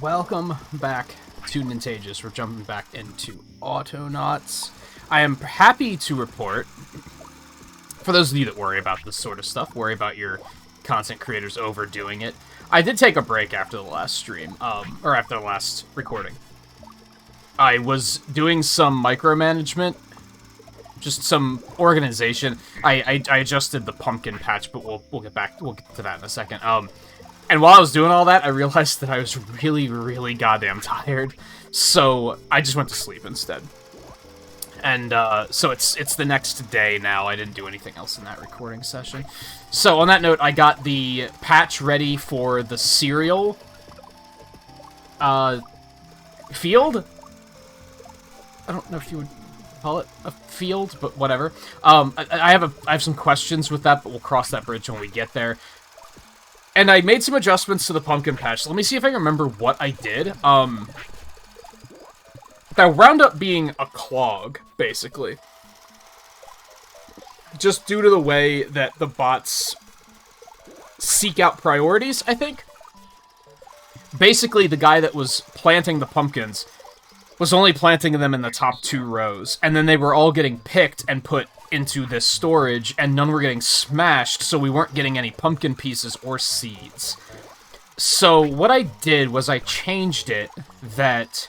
Welcome back to Nintagious. We're jumping back into Autonauts. I am happy to report, for those of you that worry about this sort of stuff, worry about your content creators overdoing it, I did take a break after the last stream, or after the last recording. I was doing some micromanagement, just some organization. I adjusted the pumpkin patch, but we'll get to that in a second. And while I was doing all that, I realized that I was really goddamn tired, so I just went to sleep instead. And so it's the next day now. I didn't do anything else in that recording session. So on that note, I got the patch ready for the cereal field. I don't know if you would call it a field, but whatever. I have some questions with that, but we'll cross that bridge when we get there. And I made some adjustments to the pumpkin patch. Let me see if I can remember what I did. That wound up being a clog, basically. Just due to the way that the bots seek out priorities, I think. Basically, the guy that was planting the pumpkins was only planting them in the top 2 rows, and then they were all getting picked and put into this storage, and none were getting smashed, so we weren't getting any pumpkin pieces or seeds. So what I did was I changed it that...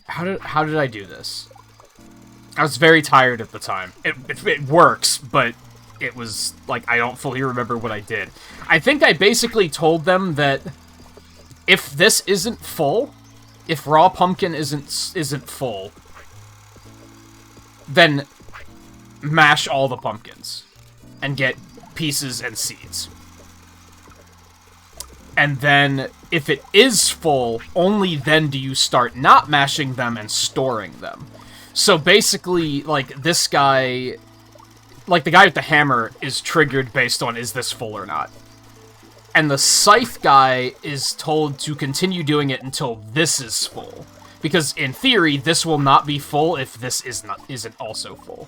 How did I do this? I was very tired at the time. It works, but it was, like, I don't fully remember what I did. I think I basically told them that if this isn't full, if raw pumpkin isn't full, then mash all the pumpkins and get pieces and seeds. And then, if it is full, only then do you start not mashing them and storing them. So basically, like, this guy... Like, the guy with the hammer is triggered based on, is this full or not? And the scythe guy is told to continue doing it until this is full. Because, in theory, this will not be full if this isn't also full.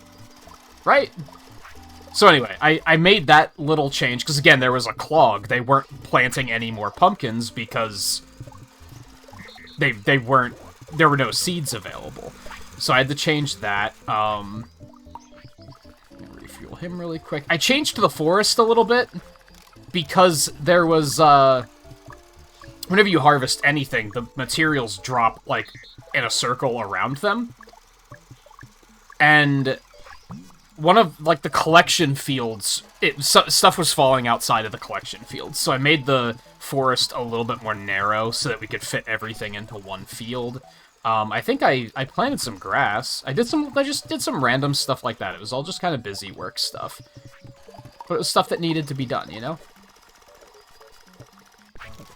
Right? So anyway, I made that little change, because again, there was a clog. They weren't planting any more pumpkins because there were no seeds available. So I had to change that. Let me refuel him really quick. I changed the forest a little bit, because there was, whenever you harvest anything, the materials drop, like, in a circle around them. And one of, like, the collection fields, stuff was falling outside of the collection fields, so I made the forest a little bit more narrow so that we could fit everything into one field. I think I planted some grass. I just did some random stuff like that. It was all just kind of busy work stuff. But it was stuff that needed to be done, you know?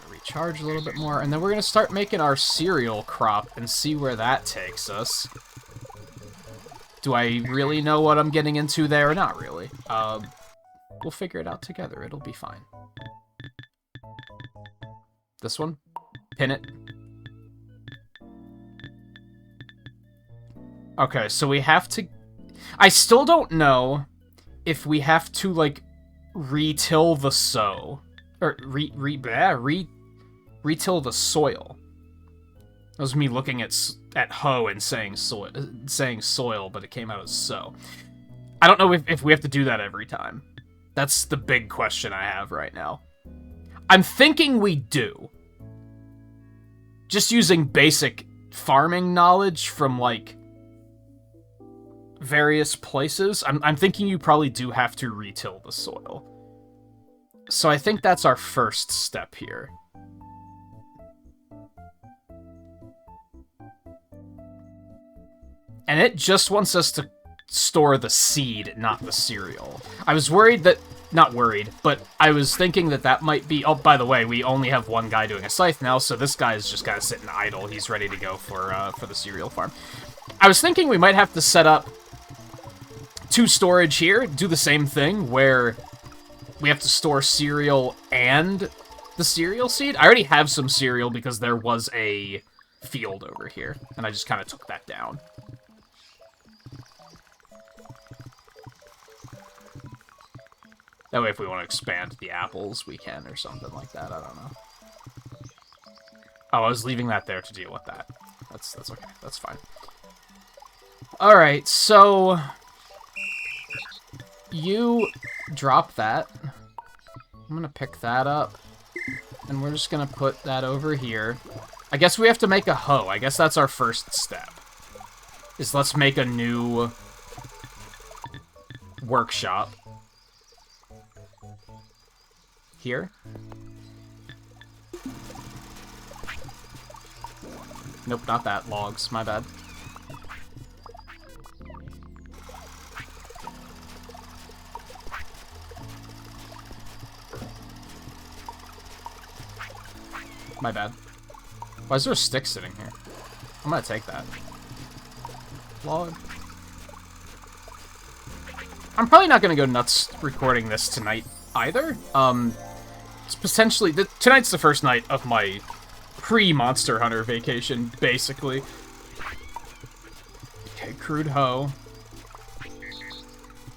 Recharge a little bit more, and then we're gonna start making our cereal crop and see where that takes us. Do I really know what I'm getting into there? Not really. We'll figure it out together. It'll be fine. This one? Pin it. Okay, so we have to... I still don't know if we have to, like, re-till the sow. Or re-till the soil. That was me looking at hoe and saying soil, but it came out as sow. I don't know if we have to do that every time. That's the big question I have right now. I'm thinking we do. Just using basic farming knowledge from, like, various places. I'm thinking you probably do have to re-till the soil. So I think that's our first step here. And it just wants us to store the seed, not the cereal. I was worried that... Not worried, but I was thinking that that might be... Oh, by the way, we only have one guy doing a scythe now, so this guy is just kind of sitting idle. He's ready to go for the cereal farm. I was thinking we might have to set up 2 storage here, do the same thing, where we have to store cereal and the cereal seed. I already have some cereal because there was a field over here, and I just kind of took that down. That way if we want to expand the apples, we can, or something like that. I don't know. Oh, I was leaving that there to deal with that. That's okay. That's fine. Alright, so... You drop that. I'm gonna pick that up. And we're just gonna put that over here. I guess we have to make a hoe. I guess that's our first step. Is let's make a new... workshop. Here. Nope, not that. Logs. My bad. My bad. Why is there a stick sitting here? I'm gonna take that. Log. I'm probably not gonna go nuts recording this tonight either. It's potentially... tonight's the first night of my pre-Monster Hunter vacation, basically. Okay, crude hoe.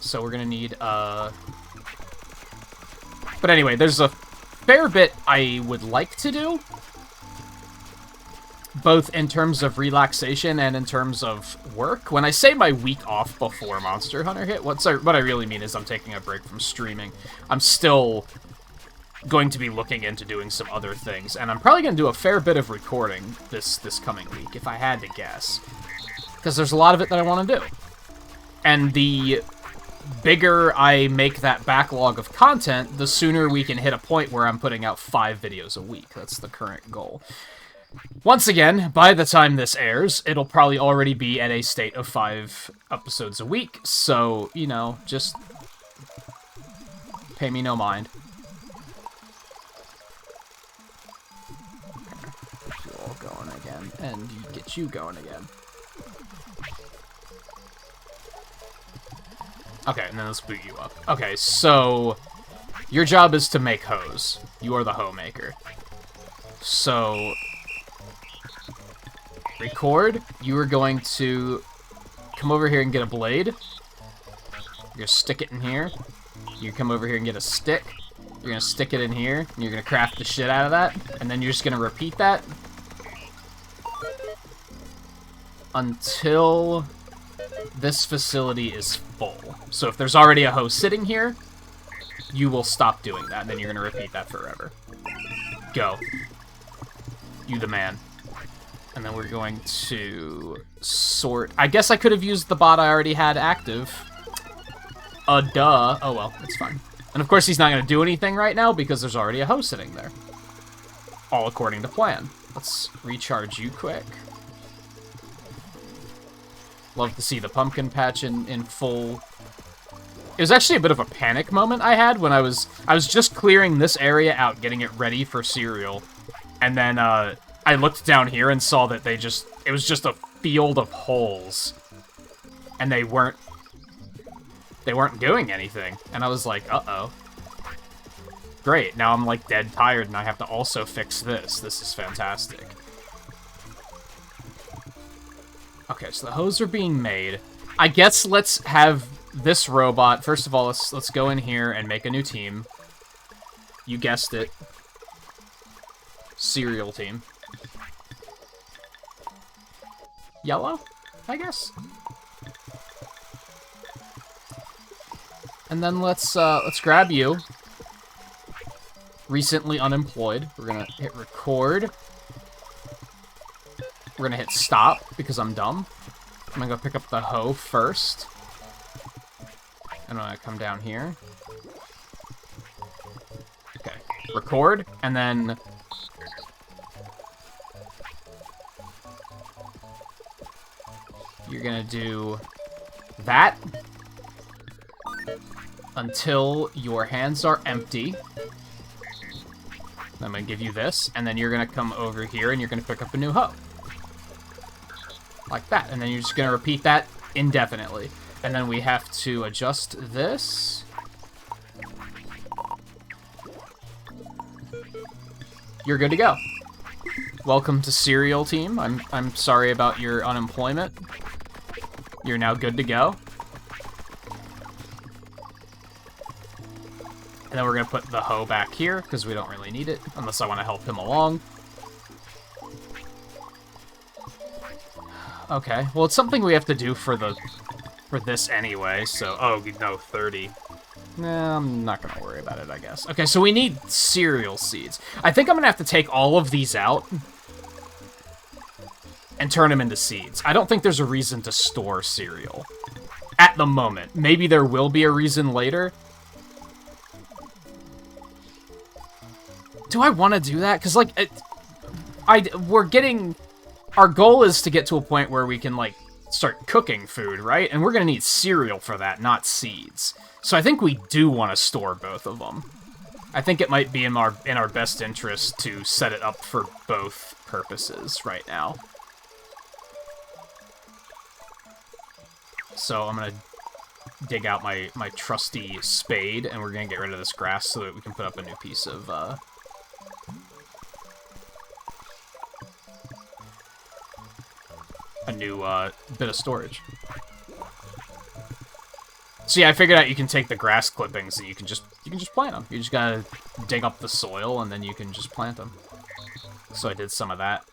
So we're gonna need, But anyway, there's a fair bit I would like to do. Both in terms of relaxation and in terms of work. When I say my week off before Monster Hunter hit, what I really mean is I'm taking a break from streaming. I'm still going to be looking into doing some other things, and I'm probably going to do a fair bit of recording this coming week, if I had to guess. Because there's a lot of it that I want to do. And the bigger I make that backlog of content, the sooner we can hit a point where I'm putting out 5 videos a week. That's the current goal. Once again, by the time this airs, it'll probably already be at a state of 5 episodes a week, so, you know, just pay me no mind. Get you all going again, and get you going again. Okay, and then let's boot you up. Okay, so your job is to make hoes. You are the hoe maker. So... record, you are going to come over here and get a blade. You're going to stick it in here. You come over here and get a stick. You're going to stick it in here, and you're going to craft the shit out of that. And then you're just going to repeat that until this facility is full. So if there's already a hoe sitting here, you will stop doing that, and then you're going to repeat that forever. Go. You the man. And then we're going to sort... I guess I could have used the bot I already had active. Duh. Oh, well, it's fine. And of course he's not going to do anything right now because there's already a host sitting there. All according to plan. Let's recharge you quick. Love to see the pumpkin patch in full... It was actually a bit of a panic moment I had when I was just clearing this area out, getting it ready for cereal. And then, I looked down here and saw that it was just a field of holes. And they weren't doing anything. And I was like, uh-oh. Great, now I'm like dead tired and I have to also fix this. This is fantastic. Okay, so the hoes are being made. I guess let's have this robot, first of all, let's go in here and make a new team. You guessed it. Cereal team. Yellow, I guess. And then let's grab you. Recently unemployed. We're gonna hit record. We're gonna hit stop because I'm dumb. I'm gonna go pick up the hoe first. And I'm gonna come down here. Okay, record, and then you're gonna do that until your hands are empty. I'm gonna give you this, and then you're gonna come over here and you're gonna pick up a new hoe. Like that, and then you're just gonna repeat that indefinitely. And then we have to adjust this. You're good to go. Welcome to Cereal Team. I'm sorry about your unemployment. You're now good to go. And then we're going to put the hoe back here, because we don't really need it, unless I want to help him along. Okay, well, it's something we have to do for this anyway, so... Oh, no, 30. Nah, I'm not going to worry about it, I guess. Okay, so we need cereal seeds. I think I'm going to have to take all of these out and turn them into seeds. I don't think there's a reason to store cereal at the moment. Maybe there will be a reason later. Do I want to do that? Because, like, we're getting... Our goal is to get to a point where we can, like, start cooking food, right? And we're going to need cereal for that, not seeds. So I think we do want to store both of them. I think it might be in our best interest to set it up for both purposes right now. So I'm going to dig out my trusty spade, and we're going to get rid of this grass so that we can put up a new piece of... a new bit of storage. So yeah, I figured out you can take the grass clippings and you can just plant them. You just gotta dig up the soil and then you can just plant them. So I did some of that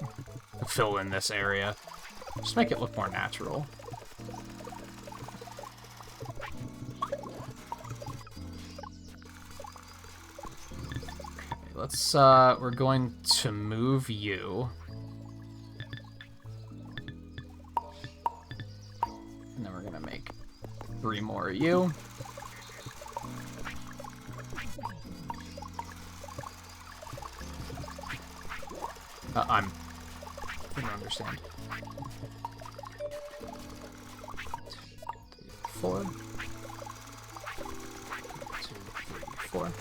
to fill in this area. Just make it look more natural. Okay, let's we're going to move you. And then we're gonna make 3 more of you. I don't understand. 4. 2, 3, 4.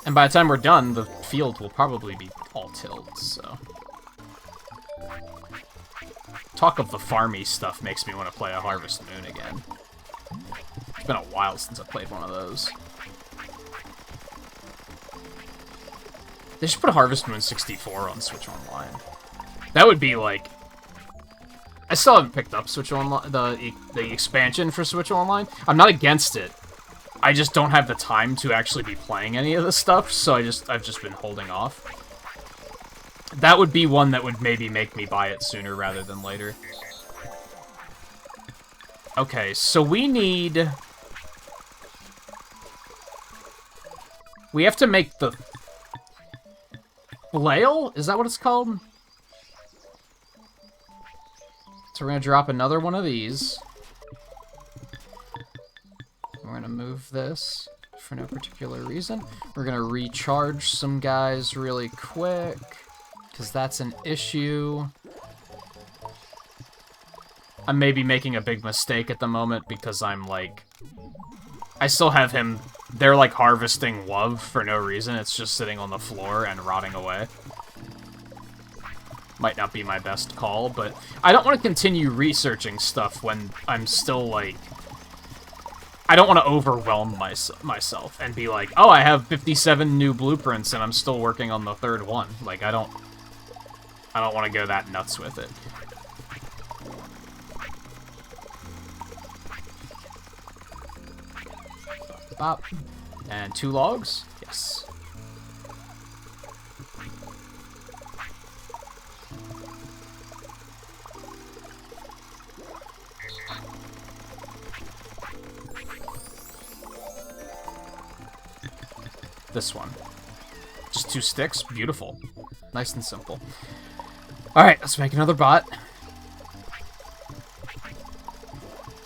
And by the time we're done, the field will probably be all tilled, so... Talk of the farmy stuff makes me want to play a Harvest Moon again. It's been a while since I played one of those. They should put a Harvest Moon 64 on Switch Online. That would be like... I still haven't picked up Switch Online, the expansion for Switch Online. I'm not against it. I just don't have the time to actually be playing any of this stuff, so I've just been holding off. That would be one that would maybe make me buy it sooner rather than later. Okay, so we need... We have to make the... Flail? Is that what it's called? So we're going to drop another one of these. We're going to move this for no particular reason. We're going to recharge some guys really quick, because that's an issue. I'm maybe making a big mistake at the moment because I'm like... I still have him... They're like harvesting love for no reason. It's just sitting on the floor and rotting away. Might not be my best call, but I don't want to continue researching stuff when I'm still like... I don't want to overwhelm myself and be like, oh, I have 57 new blueprints and I'm still working on the 3rd one. Like, I don't want to go that nuts with it. Bop. And 2 logs? Yes. This one. Just 2 sticks? Beautiful. Nice and simple. Alright, let's make another bot.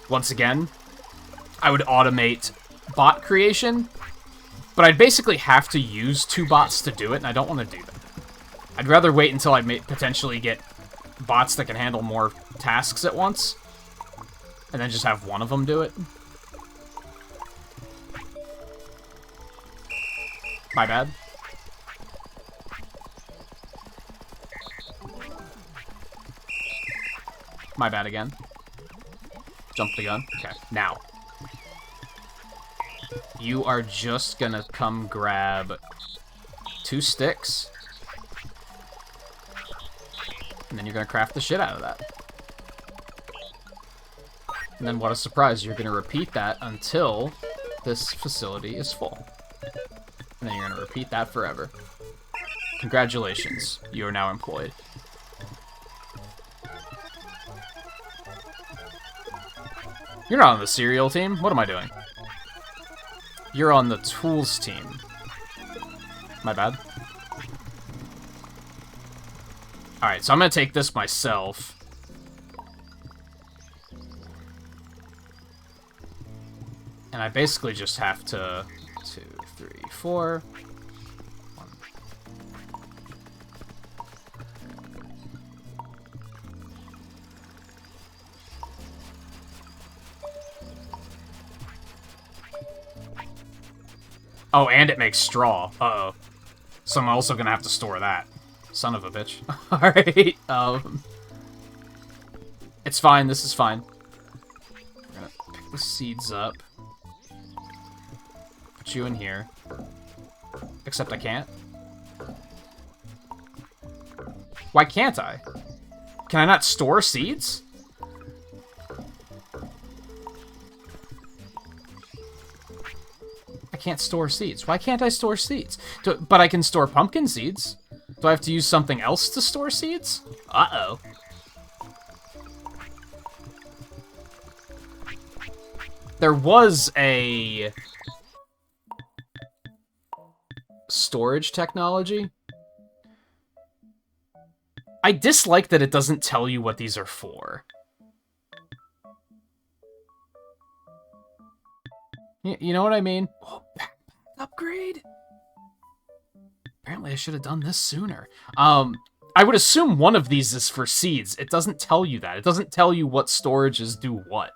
Once again, I would automate bot creation, but I'd basically have to use 2 bots to do it, and I don't want to do that. I'd rather wait until I potentially get bots that can handle more tasks at once, and then just have one of them do it. My bad. My bad again. Jump the gun. Okay, now. You are just gonna come grab 2 sticks. And then you're gonna craft the shit out of that. And then what a surprise, you're going to repeat that until this facility is full. And then you're going to repeat that forever. Congratulations, you are now employed. You're not on the cereal team. What am I doing? You're on the tools team. My bad. Alright, so I'm going to take this myself. And I basically just have to... 2, 3, 4... 1. Oh, and it makes straw. Uh-oh. So I'm also gonna have to store that. Son of a bitch. Alright, it's fine, this is fine. We're gonna pick the seeds up. Put you in here. Except I can't. Why can't I? Can I not store seeds? I can't store seeds. Why can't I store seeds? But I can store pumpkin seeds. Do I have to use something else to store seeds? Uh-oh. There was a storage technology. I dislike that it doesn't tell you what these are for. You know what I mean? Oh, upgrade? Apparently I should have done this sooner. I would assume one of these is for seeds. It doesn't tell you that. It doesn't tell you what storages do what.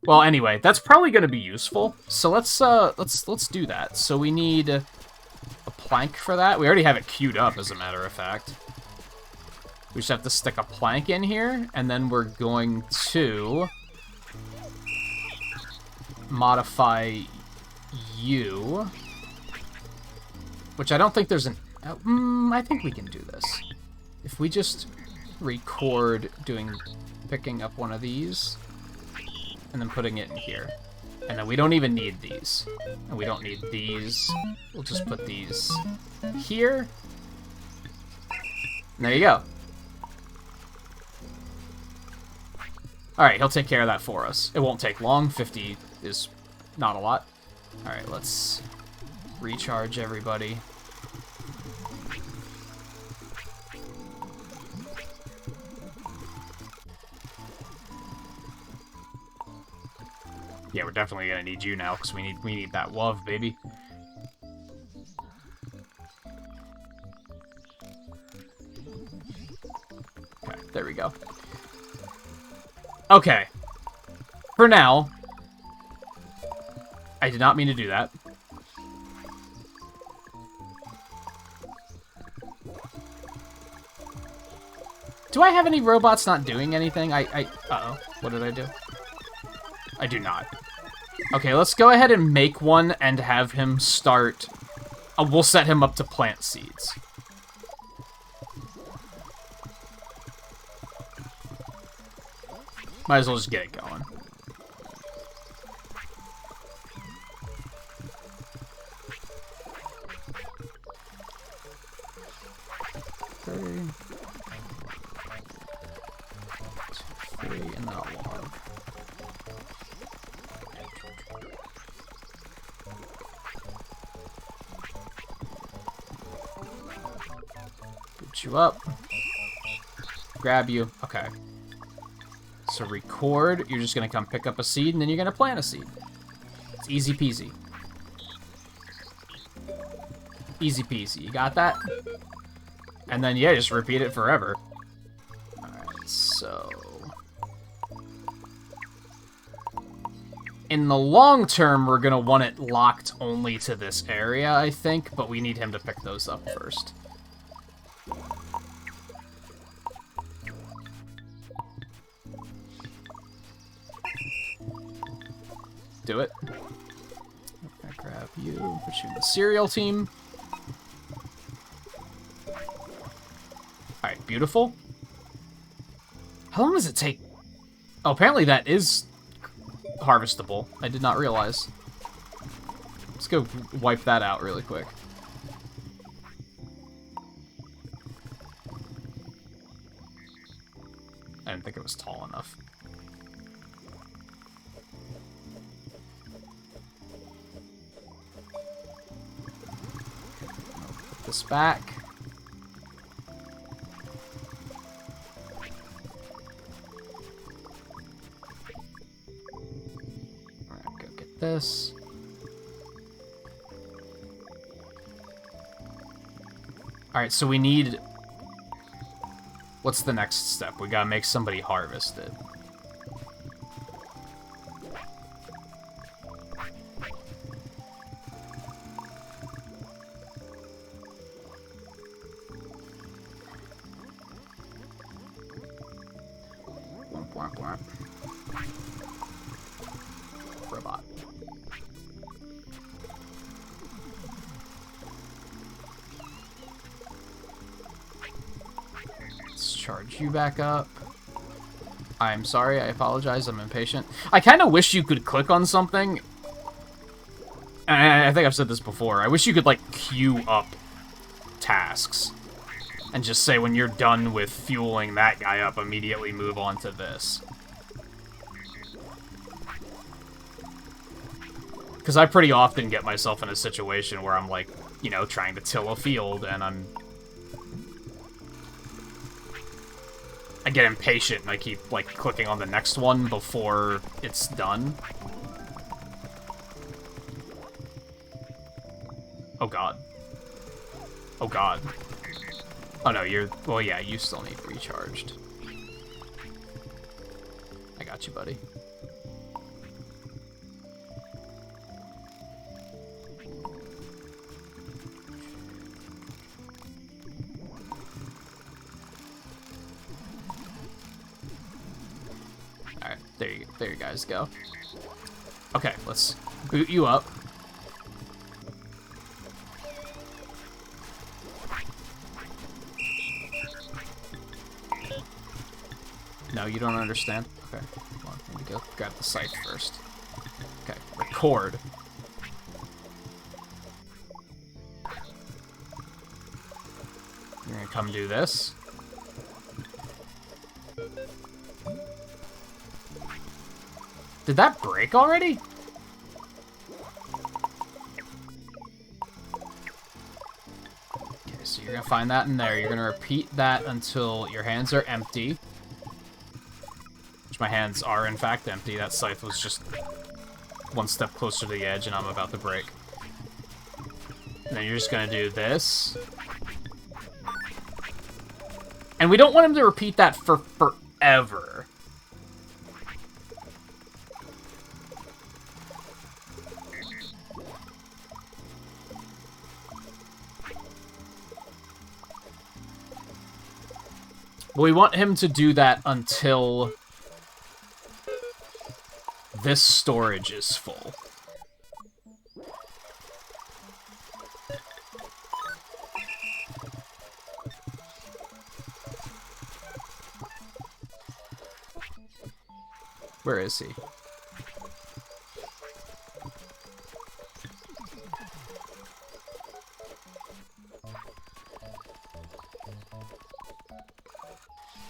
Well, anyway, that's probably going to be useful. So let's do that. So we need a plank for that. We already have it queued up, as a matter of fact. We just have to stick a plank in here, and then we're going to modify you, which I don't think there's an... I think we can do this. If we just record picking up one of these, and then putting it in here. And then we don't even need these. And we don't need these. We'll just put these here. And there you go. Alright, he'll take care of that for us. It won't take long. 50 is not a lot. Alright, let's recharge everybody. Yeah, we're definitely gonna need you now because we need that love, baby. Okay, there we go. Okay. For now, I did not mean to do that. Do I have any robots not doing anything? Uh-oh. What did I do? I do not. Okay, let's go ahead and make one and have him start... we'll set him up to plant seeds. Might as well just get it going. Three, and then I'll log. Boot you up. Grab you. Okay. So record, you're just gonna come pick up a seed, and then you're gonna plant a seed. It's easy peasy. Easy peasy, you got that? And then, yeah, just repeat it forever. Alright, so... in the long term, we're gonna want it locked only to this area, I think, but we need him to pick those up first. Do it. I'm gonna grab you, put you in the cereal team. Alright, beautiful. How long does it take? Oh, apparently that is harvestable. I did not realize. Let's go wipe that out really quick. I didn't think it was tall enough. Put this back. Alright, go get this. Alright, so we need... What's the next step? We gotta make somebody harvest it. Robot. Charge you back up. I'm sorry, I apologize, I'm impatient. I kind of wish you could click on something. And I think I've said this before. I wish you could, like, queue up tasks. And just say when you're done with fueling that guy up, immediately move on to this. Because I pretty often get myself in a situation where I'm, like, you know, trying to till a field, and I get impatient and I keep, like, clicking on the next one before it's done. Oh god. Oh god. Oh no, you're... Well, yeah, you still need recharged. I got you, buddy. Alright, there you guys go. Okay, let's boot you up. No, you don't understand? Okay, come on, let me go grab the scythe first. Okay, record. You're gonna come do this. Did that break already? Okay, so you're gonna find that in there. You're gonna repeat that until your hands are empty. Which my hands are, in fact, empty. That scythe was just one step closer to the edge, and I'm about to break. And then you're just gonna do this. And we don't want him to repeat that for forever. We want him to do that until this storage is full. Where is he?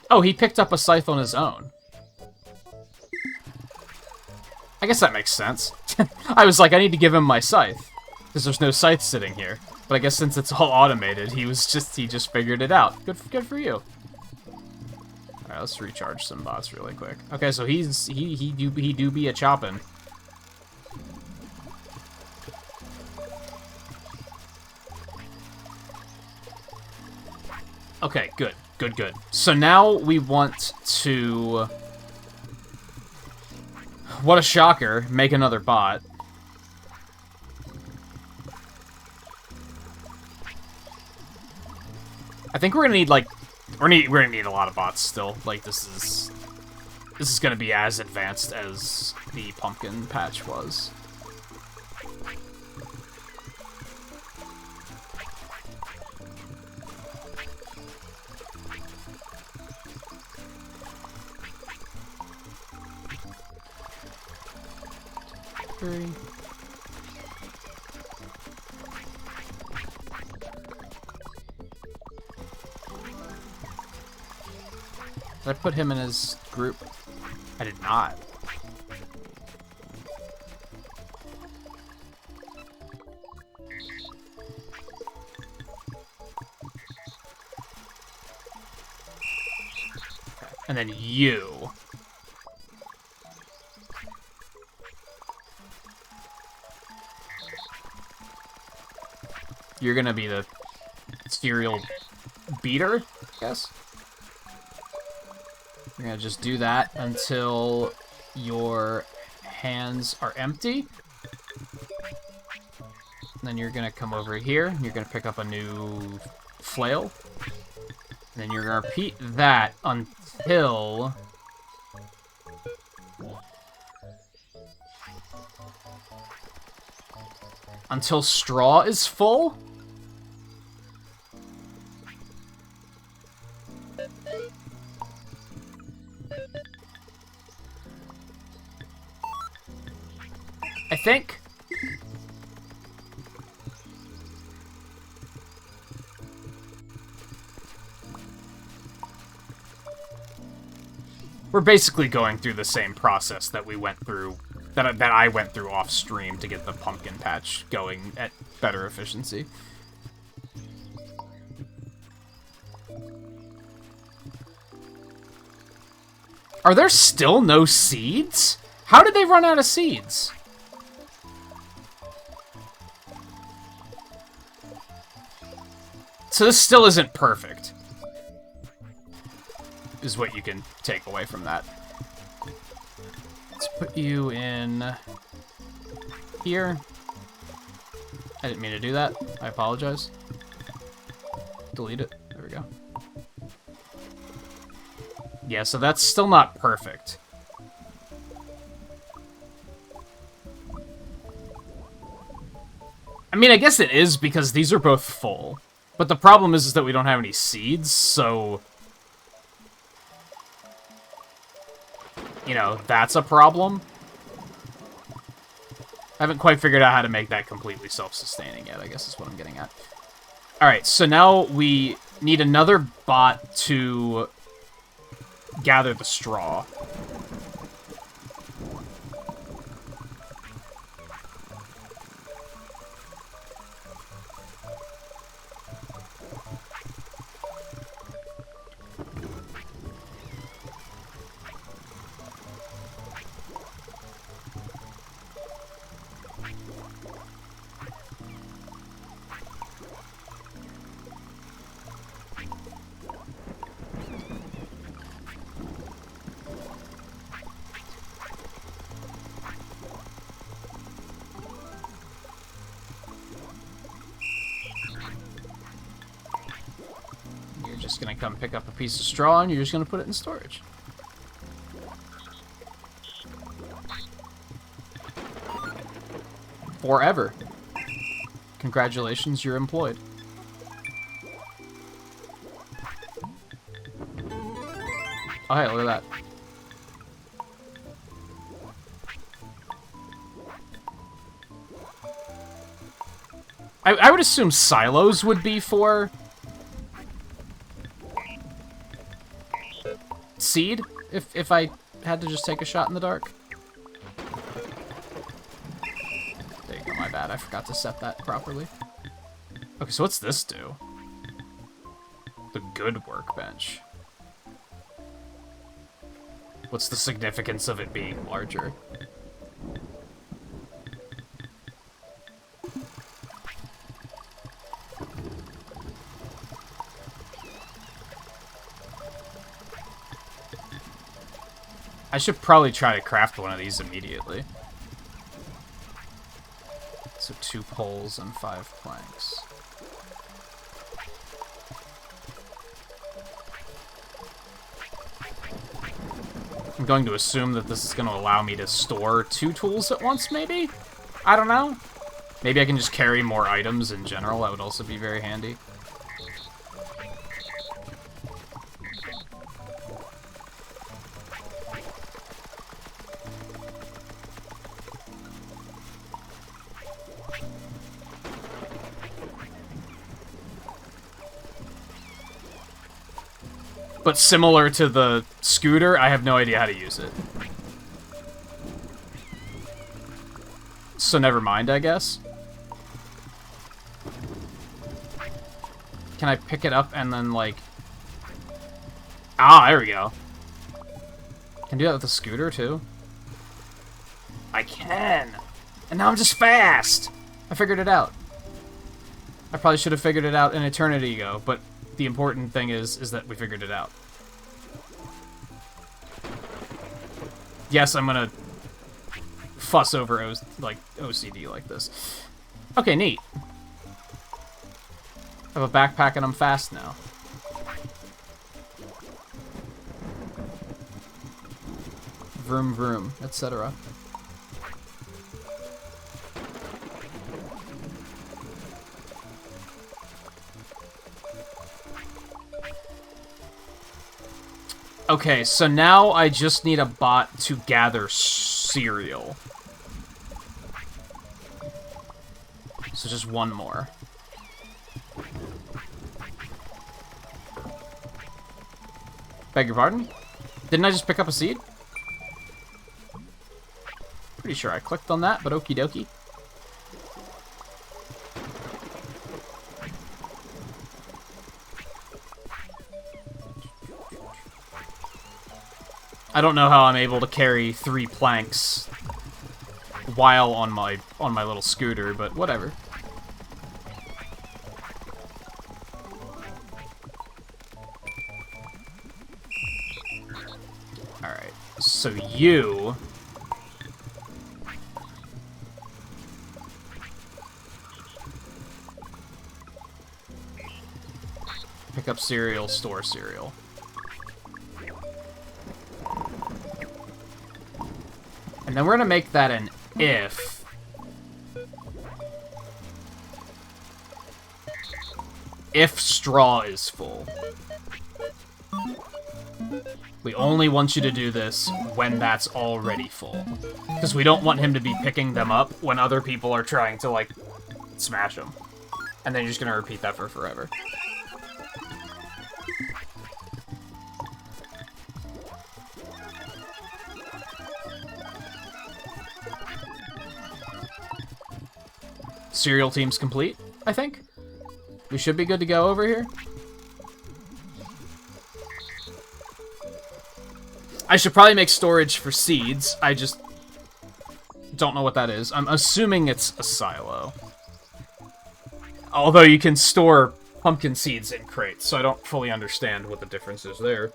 Oh, he picked up a scythe on his own. I guess that makes sense. I was like, I need to give him my scythe, because there's no scythe sitting here. But I guess since it's all automated, he just figured it out. Good for you. All right, let's recharge some bots really quick. Okay, so he do be a choppin'. Okay, good. So now we want to... What a shocker, make another bot. I think we're gonna need, like... We're gonna need a lot of bots still. Like, this is gonna be as advanced as the pumpkin patch was. 3. Did I put him in his group? I did not. Okay. And then you. You're gonna be the serial beater, I guess? You're gonna just do that until your hands are empty. And then you're gonna come over here, and you're gonna pick up a new flail. And then you're gonna repeat that until... until straw is full? I think. We're basically going through the same process that we went through, that I went through off stream to get the pumpkin patch going at better efficiency. Are there still no seeds? How did they run out of seeds? So this still isn't perfect, is what you can take away from that. Let's put you in here. I didn't mean to do that. I apologize. Delete it. There we go. Yeah, so that's still not perfect. I mean, I guess it is because these are both full. But the problem is that we don't have any seeds, so... you know, that's a problem. I haven't quite figured out how to make that completely self-sustaining yet, I guess is what I'm getting at. Alright, so now we need another bot to gather the straw. Just gonna come pick up a piece of straw and you're just gonna put it in storage. Forever. Congratulations, you're employed. Oh hey, look at that. I would assume silos would be for seed, if I had to just take a shot in the dark. There you go, my bad. I forgot to set that properly. Okay, so what's this do? The good workbench. What's the significance of it being larger? I should probably try to craft one of these immediately. So 2 poles and 5 planks. I'm going to assume that this is going to allow me to store 2 tools at once, maybe? I don't know. Maybe I can just carry more items in general. That would also be very handy. but similar to the scooter, I have no idea how to use it. So never mind, I guess. Can I pick it up and then, like... Ah, there we go. Can I do that with the scooter, too? I can! And now I'm just fast! I figured it out. I probably should have figured it out an eternity ago, but the important thing is that we figured it out. Yes, I'm gonna fuss over OCD like this. Okay, neat. I have a backpack and I'm fast now. Vroom vroom, etc. Okay, so now I just need a bot to gather cereal. So just one more. Beg your pardon? Didn't I just pick up a seed? Pretty sure I clicked on that, but okie dokie. I don't know how I'm able to carry 3 planks while on my little scooter, but whatever. Alright, so you... pick up cereal, store cereal. And then we're gonna make that an if straw is full. We only want you to do this when that's already full. Because we don't want him to be picking them up when other people are trying to, like, smash them. And then you're just gonna repeat that for forever. Cereal team's complete, I think. We should be good to go over here. I should probably make storage for seeds. I just don't know what that is. I'm assuming it's a silo. Although you can store pumpkin seeds in crates, so I don't fully understand what the difference is there.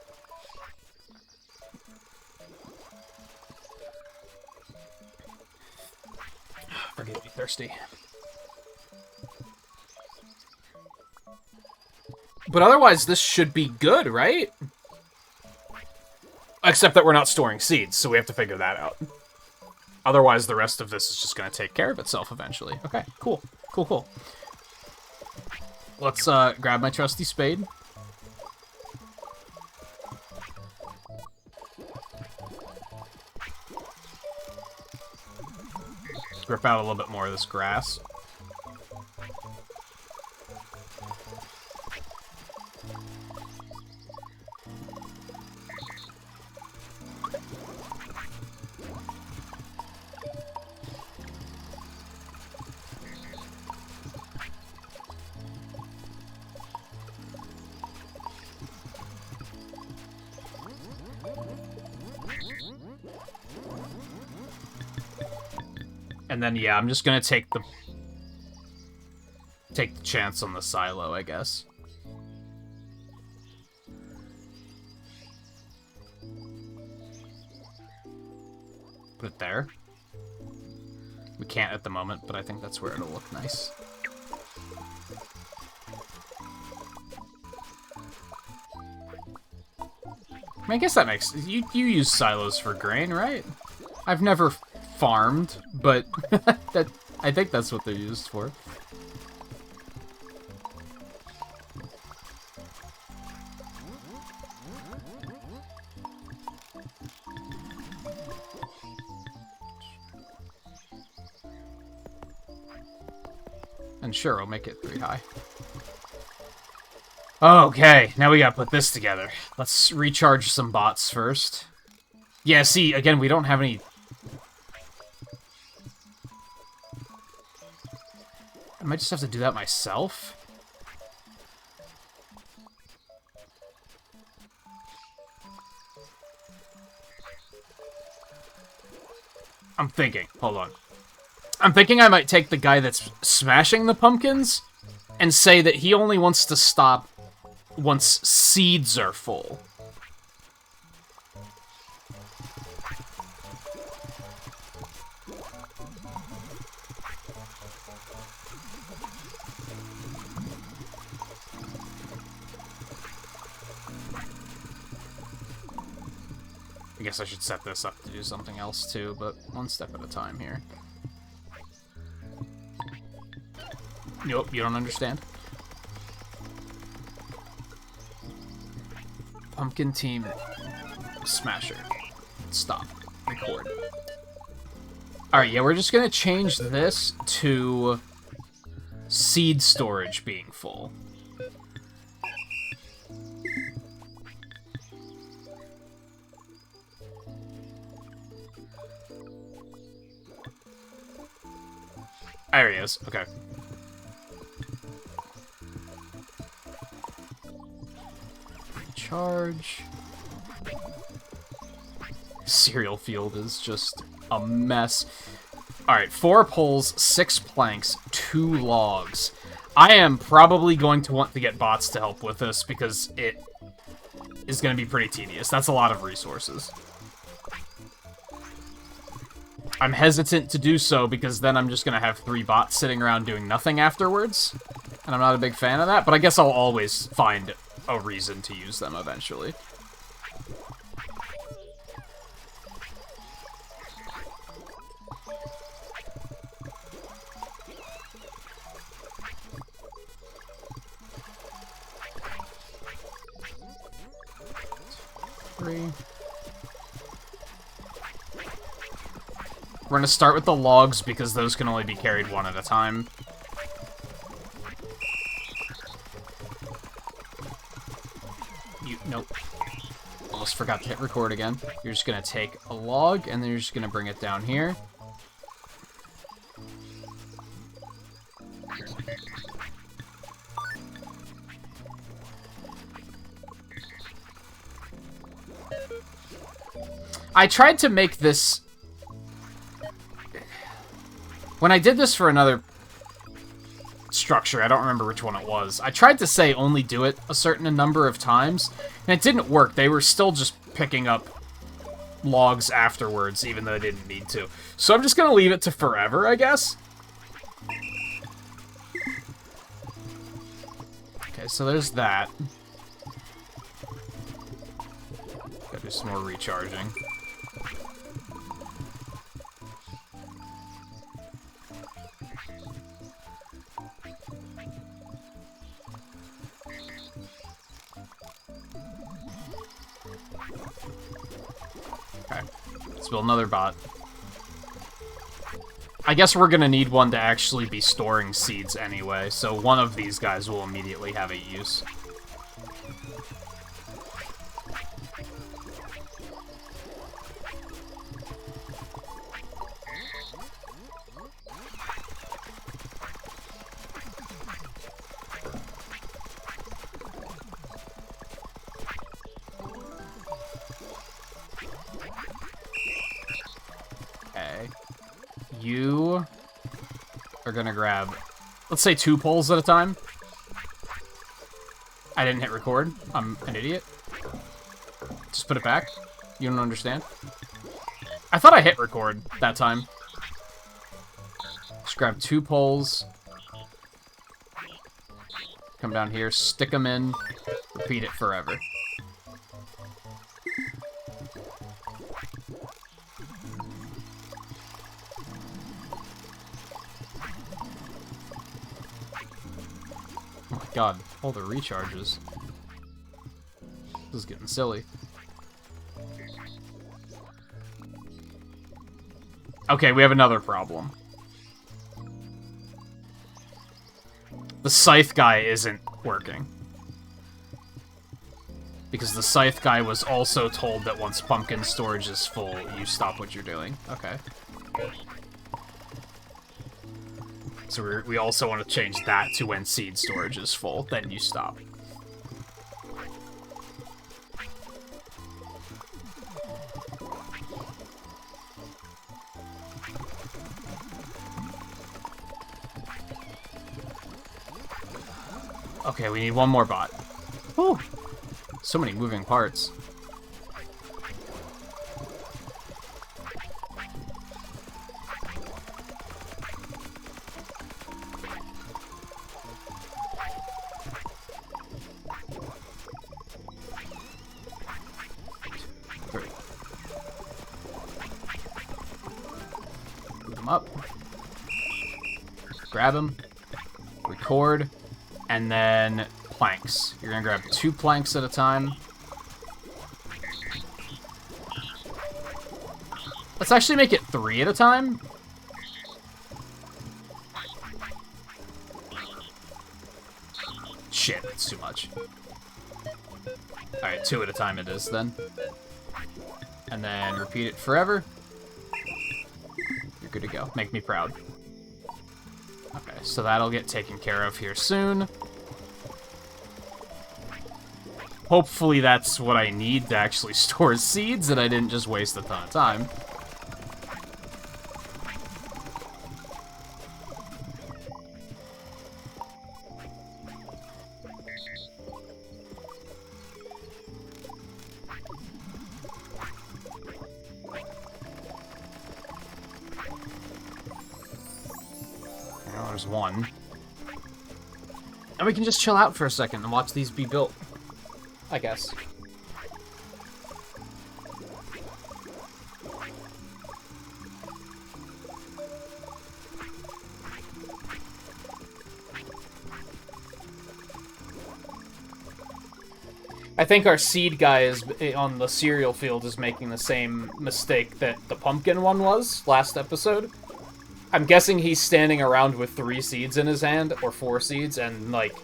Forgive me, thirsty. But otherwise, this should be good, right? Except that we're not storing seeds, so we have to figure that out. Otherwise, the rest of this is just going to take care of itself eventually. Okay, cool. Cool, cool. Let's grab my trusty spade. Rip out a little bit more of this grass. And then, yeah, I'm just gonna take the chance on the silo, I guess. Put it there. We can't at the moment, but I think that's where it'll look nice. I mean, I guess that makes... You use silos for grain, right? I've never farmed, but I think that's what they're used for. And sure, I'll make it 3 high. Okay, now we gotta put this together. Let's recharge some bots first. Yeah, see, again, we don't have any... I might just have to do that myself. I'm thinking. Hold on. I'm thinking I might take the guy that's smashing the pumpkins and say that he only wants to stop once seeds are full. I guess I should set this up to do something else too, but one step at a time here. Nope, you don't understand. Pumpkin Team Smasher. Stop. Record. Alright, yeah, we're just gonna change this to seed storage being full. There he is. Okay. Recharge. Cereal field is just a mess. Alright, 4 poles, 6 planks, 2 logs. I am probably going to want to get bots to help with this because it is going to be pretty tedious. That's a lot of resources. I'm hesitant to do so because then I'm just going to have 3 bots sitting around doing nothing afterwards. And I'm not a big fan of that, but I guess I'll always find a reason to use them eventually. We're going to start with the logs because those can only be carried one at a time. Nope. Almost forgot to hit record again. You're just going to take a log, and then you're just going to bring it down here. I tried to make this... When I did this for another structure, I don't remember which one it was, I tried to say only do it a certain number of times, and it didn't work. They were still just picking up logs afterwards, even though they didn't need to. So I'm just going to leave it to forever, I guess. Okay, so there's that. Gotta do some more recharging. Okay, let's build another bot. I guess we're gonna need one to actually be storing seeds anyway, so one of these guys will immediately have a use. You are gonna grab, let's say 2 poles at a time. I didn't hit record. I'm an idiot. Just put it back. You don't understand? I thought I hit record that time. Just grab 2 poles. Come down here, stick them in, repeat it forever. God, all the recharges. This is getting silly. Okay, we have another problem. The scythe guy isn't working. Because the scythe guy was also told that once pumpkin storage is full, you stop what you're doing. Okay. So we also want to change that to when seed storage is full, then you stop. Okay, we need one more bot. Whew. So many moving parts. Three. Boot him up. Grab him. Record. And then planks. You're gonna grab 2 planks at a time. Let's actually make it 3 at a time. Shit, that's too much. Alright, 2 at a time it is then. And then repeat it forever. You're good to go. Make me proud. Okay, so that'll get taken care of here soon. Hopefully that's what I need to actually store seeds, and I didn't just waste a ton of time. Now there's one. And we can just chill out for a second and watch these be built. I guess. I think our seed guy is on the cereal field is making the same mistake that the pumpkin one was last episode. I'm guessing he's standing around with 3 seeds in his hand, or 4 seeds, and, like,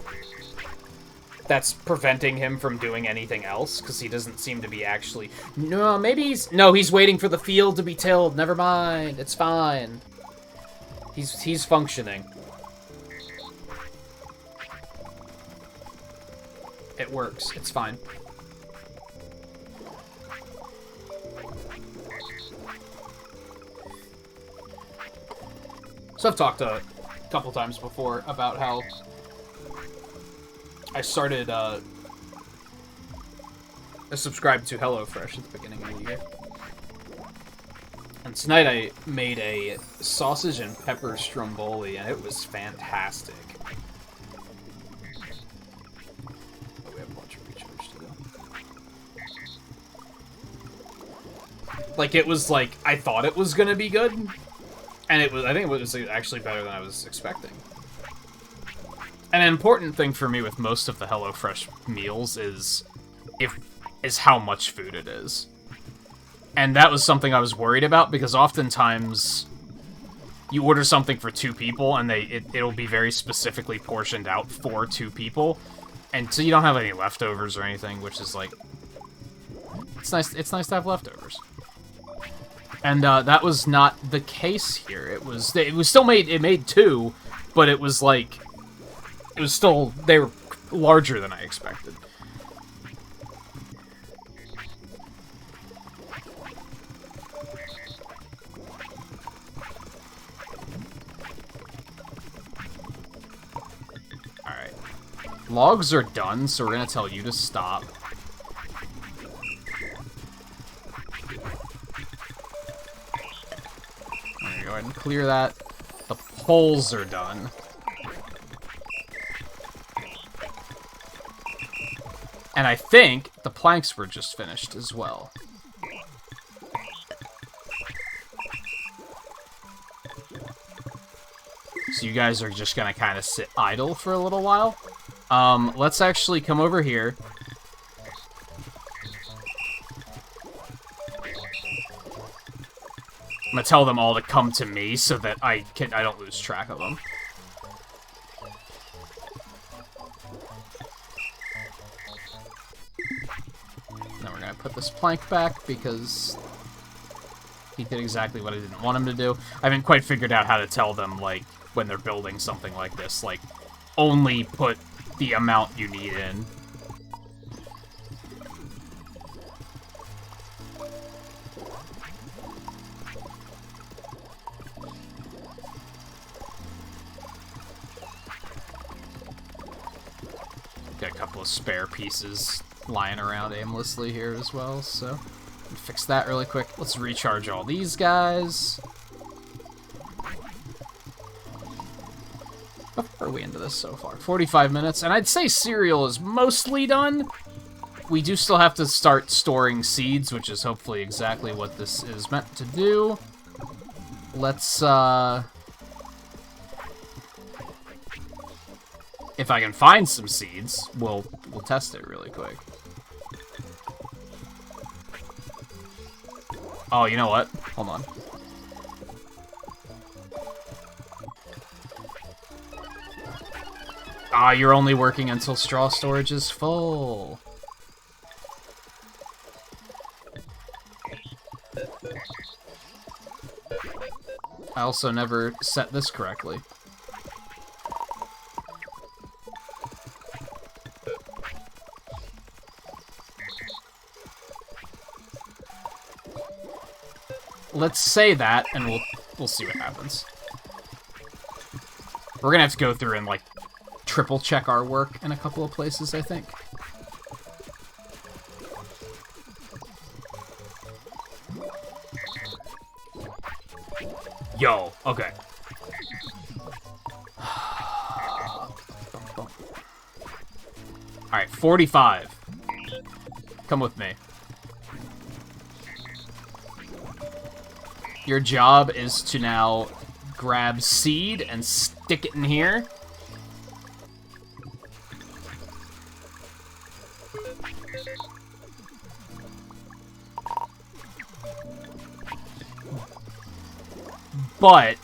that's preventing him from doing anything else, because he doesn't seem to be actually... No, maybe he's... No, he's waiting for the field to be tilled. Never mind. It's fine. He's functioning. It works. It's fine. So I've talked a couple times before about how I started, I subscribed to HelloFresh at the beginning of the year. And tonight I made a sausage and pepper stromboli, and it was fantastic. Oh, we have a bunch of recharge to do. Like, it was like, I thought it was gonna be good, and it was, I think it was actually better than I was expecting. An important thing for me with most of the HelloFresh meals is how much food it is. And that was something I was worried about, because oftentimes you order something for 2 people and it'll be very specifically portioned out for 2 people. And so you don't have any leftovers or anything, which is like, it's nice to have leftovers. And that was not the case here. It made 2, but it was like, it was still, they were larger than I expected. Alright. Logs are done, so we're gonna tell you to stop. There you go, ahead and clear that. The poles are done. And I think the planks were just finished as well. So you guys are just gonna kind of sit idle for a little while. Let's actually come over here. I'm gonna tell them all to come to me so that I don't lose track of them. this plank back because he did exactly what I didn't want him to do. I haven't quite figured out how to tell them, like, when they're building something like this, like, only put the amount you need in. Got a couple of spare pieces lying around aimlessly here as well, so fix that really quick. Let's recharge all these guys. How far are we into this so far? 45 minutes, and I'd say cereal is mostly done. We do still have to start storing seeds, which is hopefully exactly what this is meant to do. Let's, if I can find some seeds, we'll test it really quick. Oh, you know what? Hold on. Ah, you're only working until straw storage is full. I also never set this correctly. Let's say that, and we'll see what happens. We're gonna have to go through and, like, triple check our work in a couple of places, I think. Yo, okay. Alright, 45. Come with me. Your job is to now grab seed and stick it in here. But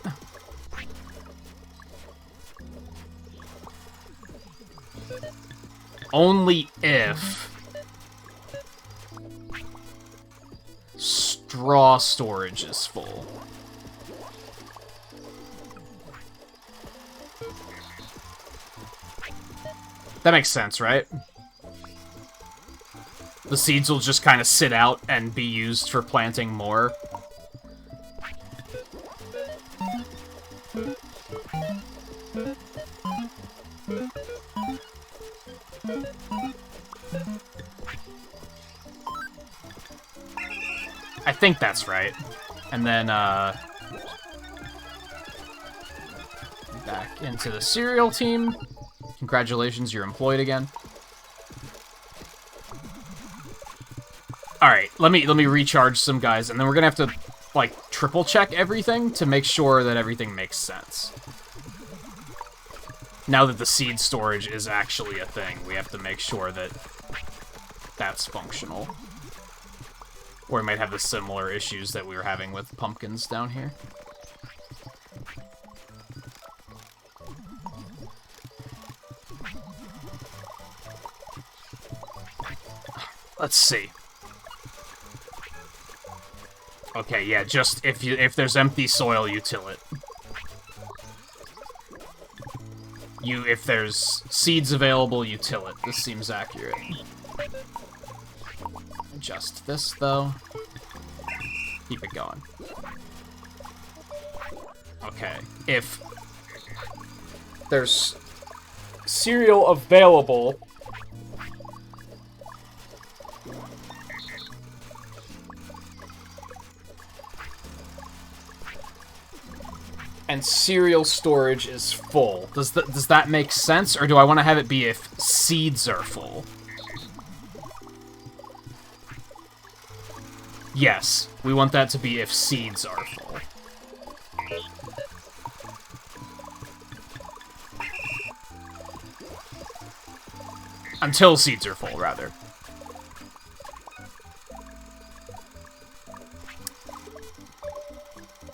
only if straw storage is full. That makes sense, right? The seeds will just kind of sit out and be used for planting more. I think that's right. And then, back into the cereal team. Congratulations, you're employed again. Alright, let me recharge some guys, and then we're gonna have to, like, triple check everything to make sure that everything makes sense. Now that the seed storage is actually a thing, we have to make sure that that's functional. Or we might have the similar issues that we were having with pumpkins down here. Let's see. Okay, yeah, just if there's empty soil, you till it. If there's seeds available, you till it. This seems accurate. Adjust this, though. Keep it going. Okay, if there's cereal available, and cereal storage is full, does that make sense, or do I want to have it be if seeds are full? Yes, we want that to be if seeds are full. Until seeds are full, rather.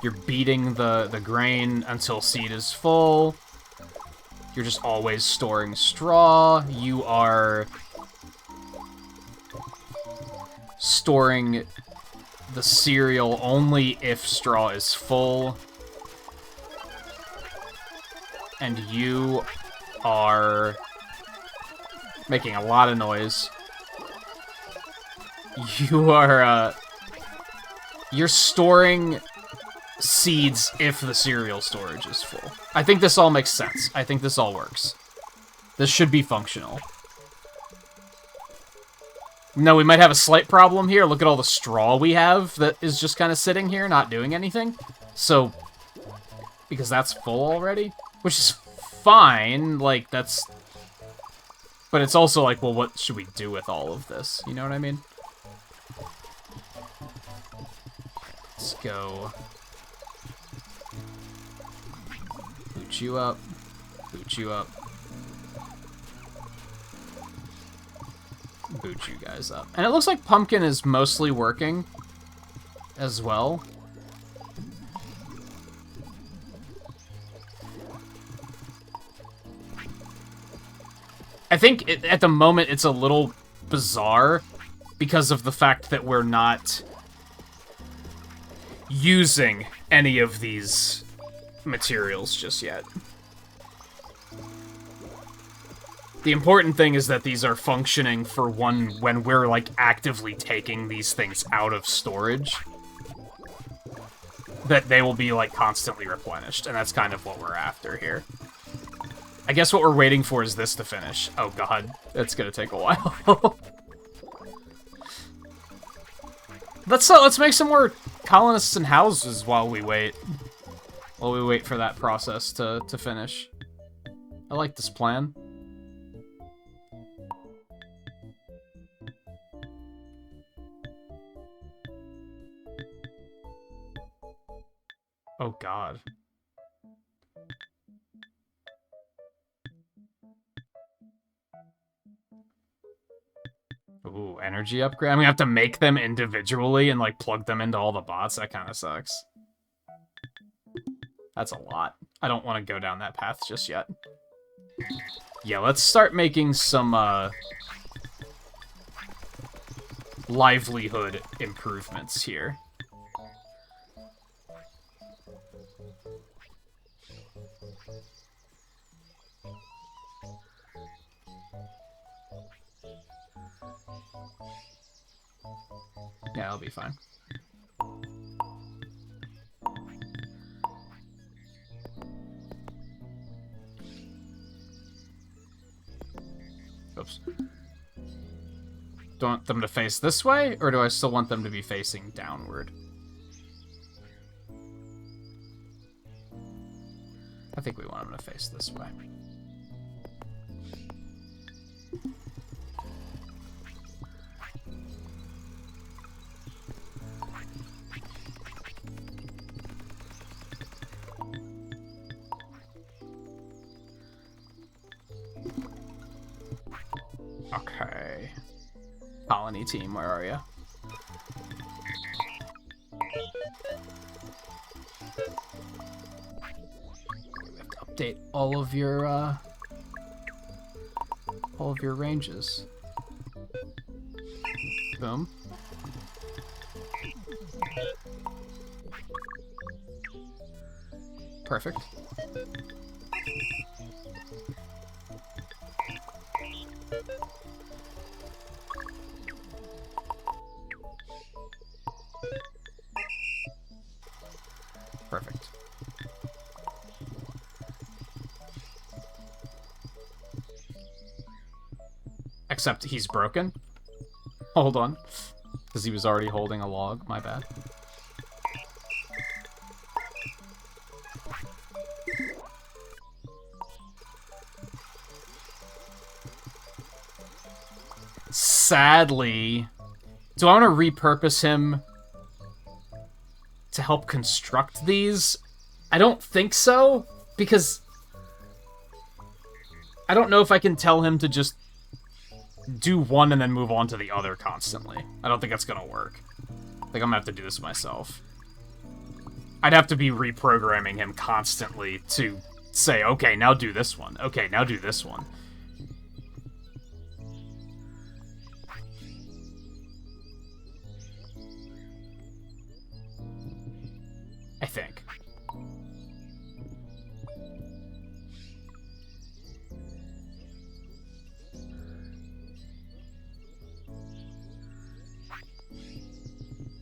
You're beating the grain until seed is full. You're just always storing straw. You are storing the cereal only if straw is full. And you are making a lot of noise. You are, you're storing seeds if the cereal storage is full. I think this all makes sense. I think this all works. This should be functional. No, we might have a slight problem here. Look at all the straw we have that is just kind of sitting here, not doing anything. So, because that's full already, which is fine, like, that's... But it's also like, well, what should we do with all of this? You know what I mean? Let's go. Boot you up. Boot you up. Boot you guys up. And it looks like Pumpkin is mostly working as well. I think at the moment it's a little bizarre because of the fact that we're not using any of these materials just yet. The important thing is that these are functioning for when we're, like, actively taking these things out of storage. That they will be, like, constantly replenished, and that's kind of what we're after here. I guess what we're waiting for is this to finish. Oh god, that's gonna take a while. Let's make some more colonists and houses while we wait. While we wait for that process to finish. I like this plan. Oh god. Ooh, energy upgrade? I'm gonna have to make them individually and, like, plug them into all the bots? That kind of sucks. That's a lot. I don't want to go down that path just yet. Yeah, let's start making some, livelihood improvements here. Yeah, I'll be fine. Oops. Do I want them to face this way, or do I still want them to be facing downward? I think we want them to face this way. Okay. Colony team, where are you? We have to update all of your ranges. Boom. Perfect. Perfect. Except he's broken. Hold on. Because he was already holding a log. My bad. Sadly, do I want to repurpose him to help construct these? I don't think so, because I don't know if I can tell him to just do one and then move on to the other constantly. I don't think that's gonna work. I think I'm gonna have to do this myself. I'd have to be reprogramming him constantly to say, okay, now do this one. Okay, now do this one. I think.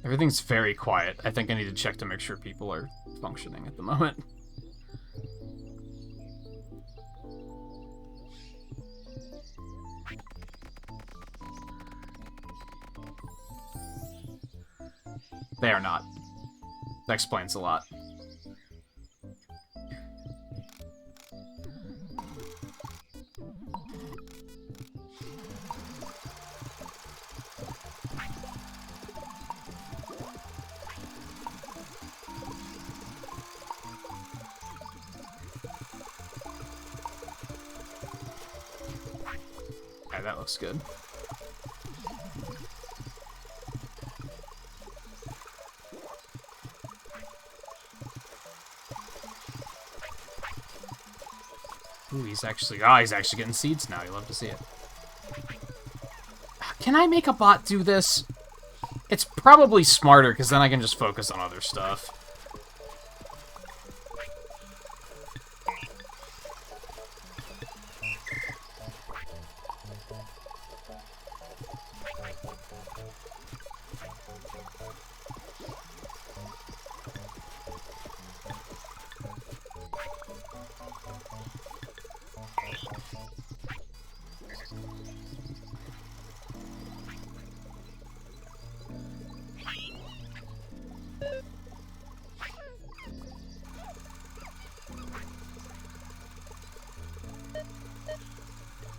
Everything's very quiet. I think I need to check to make sure people are functioning at the moment. They are not. That explains a lot. Okay, that looks good. Ooh, he's actually getting seeds now. You love to see it. Can I make a bot do this? It's probably smarter, because then I can just focus on other stuff.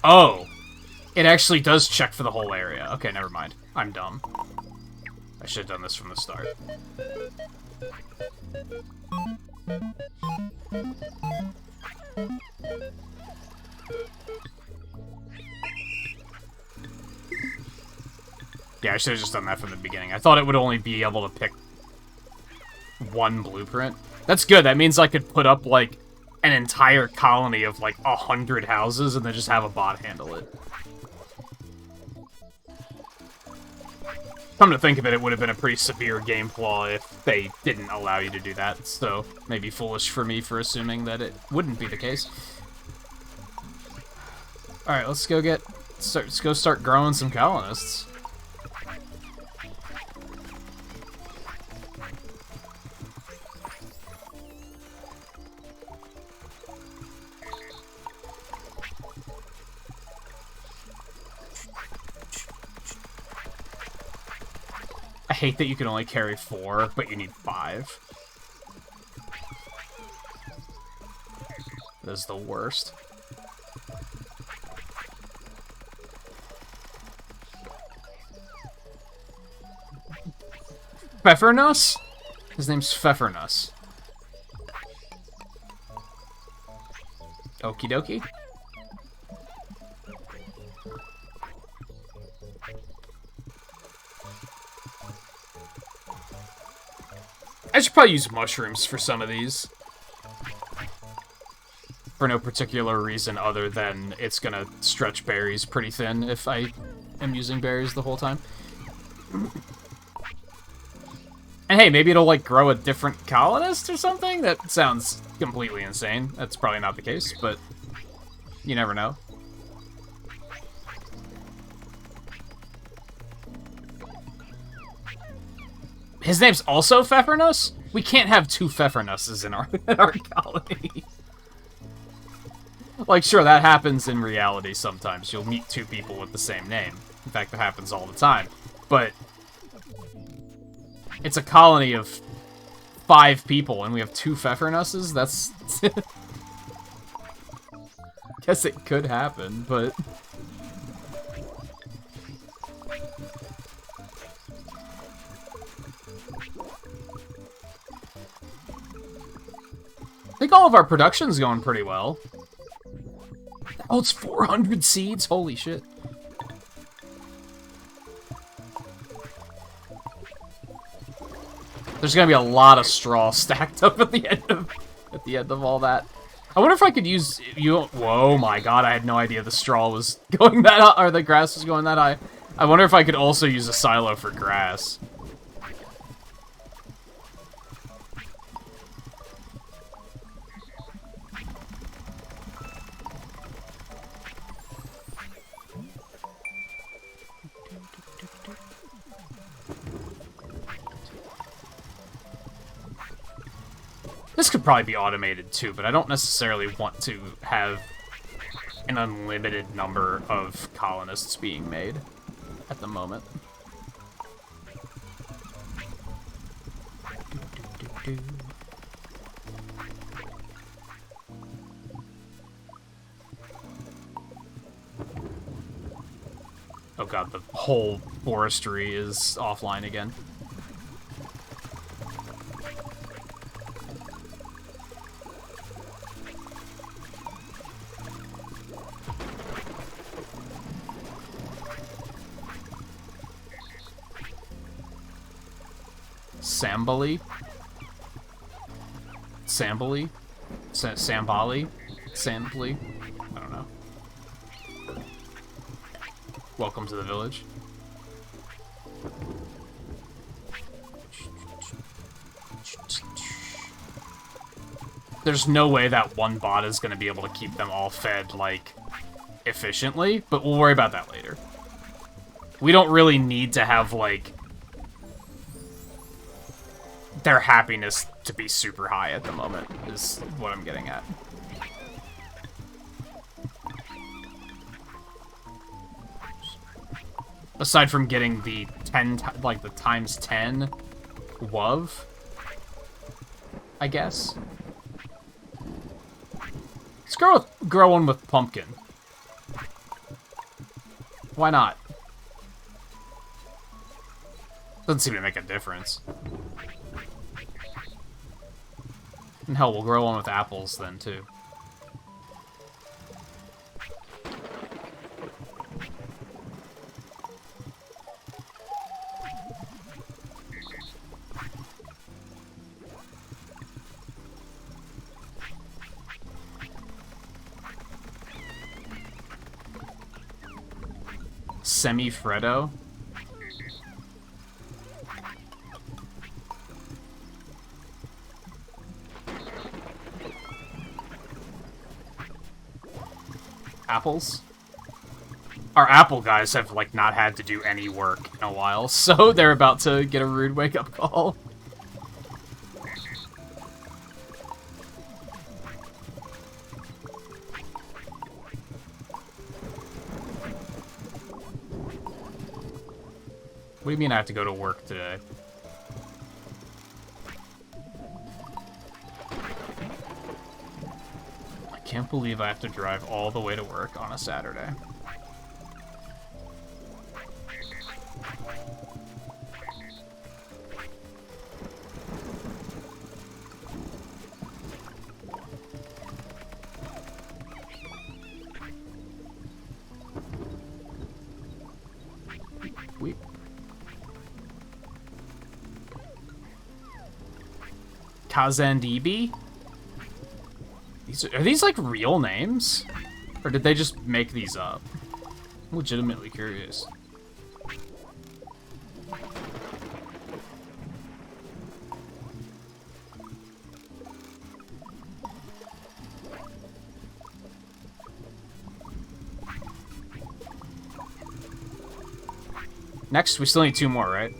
Oh! It actually does check for the whole area. Okay, never mind. I'm dumb. I should have done this from the start. Yeah, I should have just done that from the beginning. I thought it would only be able to pick one blueprint. That's good. That means I could put up, like, an entire colony of, like, 100 houses and then just have a bot handle it. Come to think of it, it would have been a pretty severe game flaw if they didn't allow you to do that, so maybe foolish for me for assuming that it wouldn't be the case. Alright, let's go start growing some colonists. I hate that you can only carry 4, but you need 5. That is the worst. Pfeffernus? His name's Pfeffernus. Okie dokie. I should probably use mushrooms for some of these. For no particular reason other than it's gonna stretch berries pretty thin if I am using berries the whole time. And hey, maybe it'll, like, grow a different colonist or something? That sounds completely insane. That's probably not the case, but you never know. His name's also Pfeffernus? We can't have 2 Pfeffernusses in our colony. Like, sure, that happens in reality sometimes. You'll meet 2 people with the same name. In fact, that happens all the time. But it's a colony of 5 people, and we have 2 Pfeffernusses? That's... Guess it could happen, but... I think all of our production's going pretty well. Oh, it's 400 seeds? Holy shit. There's gonna be a lot of straw stacked up at the end of all that. I wonder if I could use whoa, my god, I had no idea the straw was going that high, or the grass was going that high. I wonder if I could also use a silo for grass. This could probably be automated too, but I don't necessarily want to have an unlimited number of colonists being made at the moment. Oh god, the whole forestry is offline again. Sambali? Sambali? Sambali? Sambali? I don't know. Welcome to the village. There's no way that one bot is going to be able to keep them all fed, like, efficiently, but we'll worry about that later. We don't really need to have, like, their happiness to be super high at the moment, is what I'm getting at. Aside from getting the the times 10 WOV, I guess. Let's grow one with pumpkin. Why not? Doesn't seem to make a difference. And hell, we'll grow one with apples then, too. Semi-Freddo? Apples? Our apple guys have, like, not had to do any work in a while, so they're about to get a rude wake-up call. What do you mean I have to go to work today? I can't believe I have to drive all the way to work on a Saturday. Weep. Kazandibi? Are these like real names? Or did they just make these up? I'm legitimately curious. Next, we still need 2 more, right?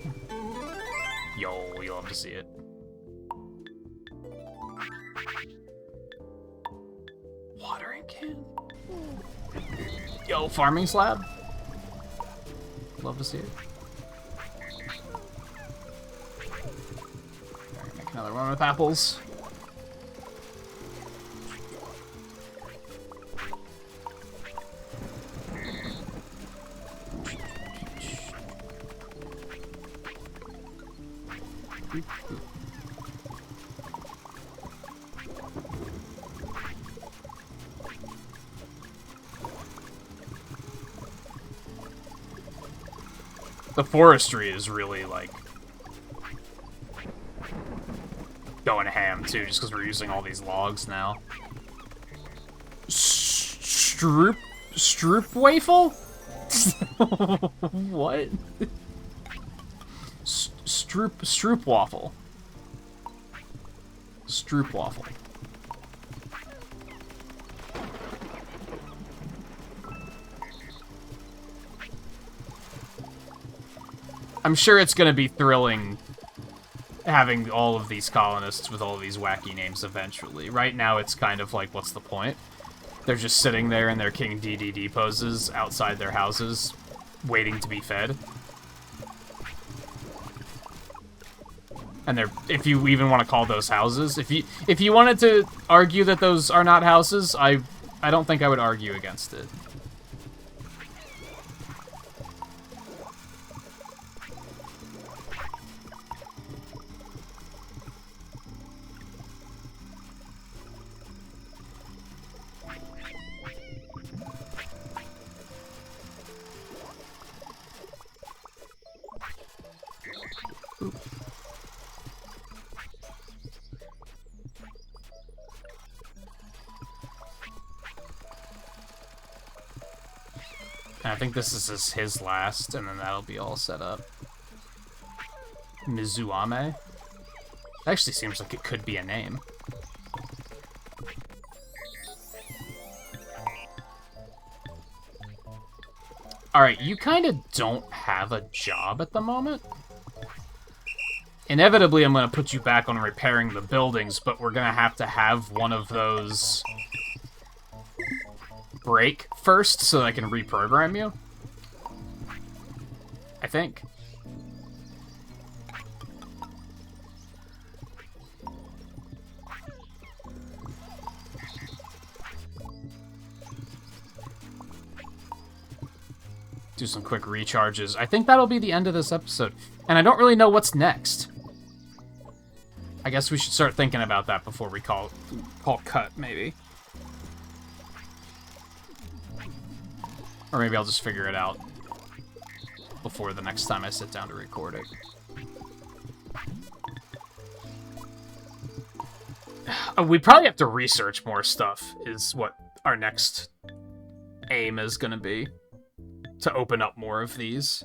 Yo, you'll have to see it. Watering can? Yo, farming slab? Love to see it. Alright, make another one with apples. The forestry is really, like, going ham, too, just because we're using all these logs now. Stroopwafel? What? Stroopwafel. Stroopwafel. I'm sure it's gonna be thrilling having all of these colonists with all of these wacky names eventually. Right now, it's kind of like, what's the point? They're just sitting there in their King DDD poses outside their houses, waiting to be fed. And if you even want to call those houses, if you wanted to argue that those are not houses, I don't think I would argue against it. I think this is his last, and then that'll be all set up. Mizuame? Actually seems like it could be a name. Alright, you kind of don't have a job at the moment. Inevitably, I'm going to put you back on repairing the buildings, but we're going to have one of those break first so that I can reprogram you. I think. Do some quick recharges. I think that'll be the end of this episode. And I don't really know what's next. I guess we should start thinking about that before we call cut, maybe. Or maybe I'll just figure it out before the next time I sit down to record it. We probably have to research more stuff, is what our next aim is going to be. To open up more of these.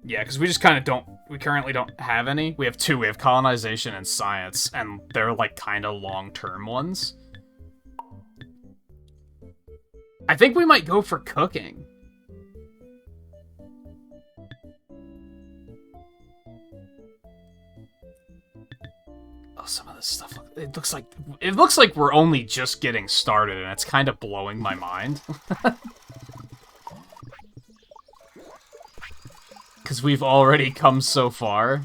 Yeah, because we just kind of don't... We currently don't have any. We have two. We have colonization and science, and they're, like, kind of long-term ones. I think we might go for cooking. Oh, some of this stuff... It looks like we're only just getting started, and it's kind of blowing my mind. Because we've already come so far.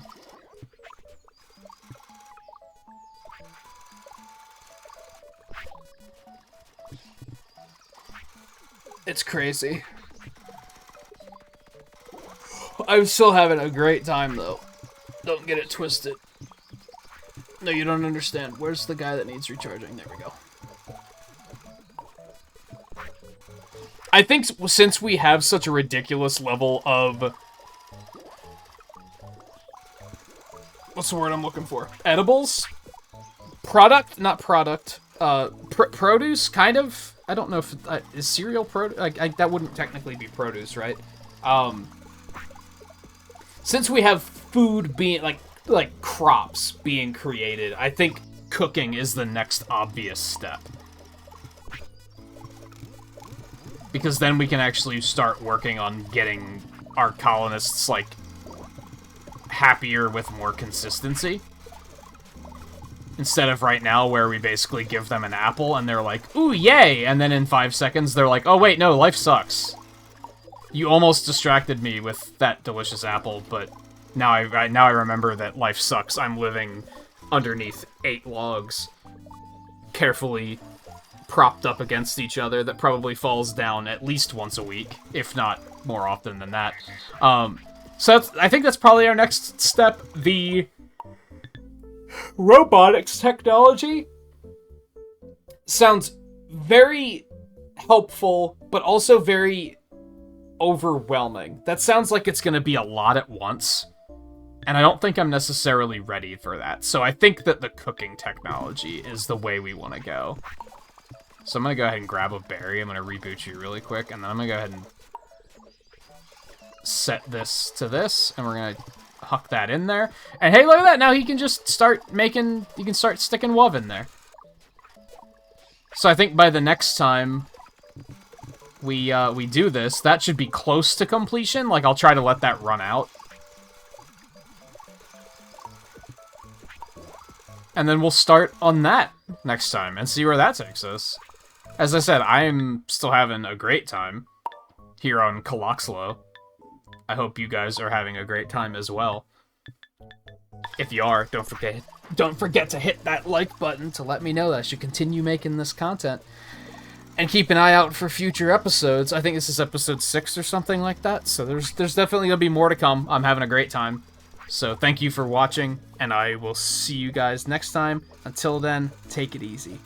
It's crazy. I'm still having a great time, though. Don't get it twisted. No, you don't understand. Where's the guy that needs recharging? There we go. I think since we have such a ridiculous level of... What's the word I'm looking for? Edibles? Product? Not product. Produce, kind of? I don't know if... is cereal produce? That wouldn't technically be produce, right? Since we have food being... Like crops being created, I think cooking is the next obvious step. Because then we can actually start working on getting our colonists, like... happier with more consistency. Instead of right now where we basically give them an apple and they're like, ooh, yay! And then in 5 seconds they're like, oh wait, no, life sucks. You almost distracted me with that delicious apple, but now I remember that life sucks. I'm living underneath 8 logs, carefully propped up against each other that probably falls down at least once a week, if not more often than that. So I think that's probably our next step. The robotics technology sounds very helpful, but also very overwhelming. That sounds like it's going to be a lot at once, and I don't think I'm necessarily ready for that. So I think that the cooking technology is the way we want to go. So I'm going to go ahead and grab a berry. I'm going to reboot you really quick, and then I'm going to go ahead and set this to this, and we're gonna huck that in there. And hey, look at that! Now he can just start making... You can start sticking WUV in there. So I think by the next time we do this, that should be close to completion. Like, I'll try to let that run out. And then we'll start on that next time and see where that takes us. As I said, I'm still having a great time here on Coloxlo. I hope you guys are having a great time as well. If you are, don't forget to hit that like button to let me know that I should continue making this content. And keep an eye out for future episodes. I think this is episode 6 or something like that, so there's definitely going to be more to come. I'm having a great time. So thank you for watching, and I will see you guys next time. Until then, take it easy.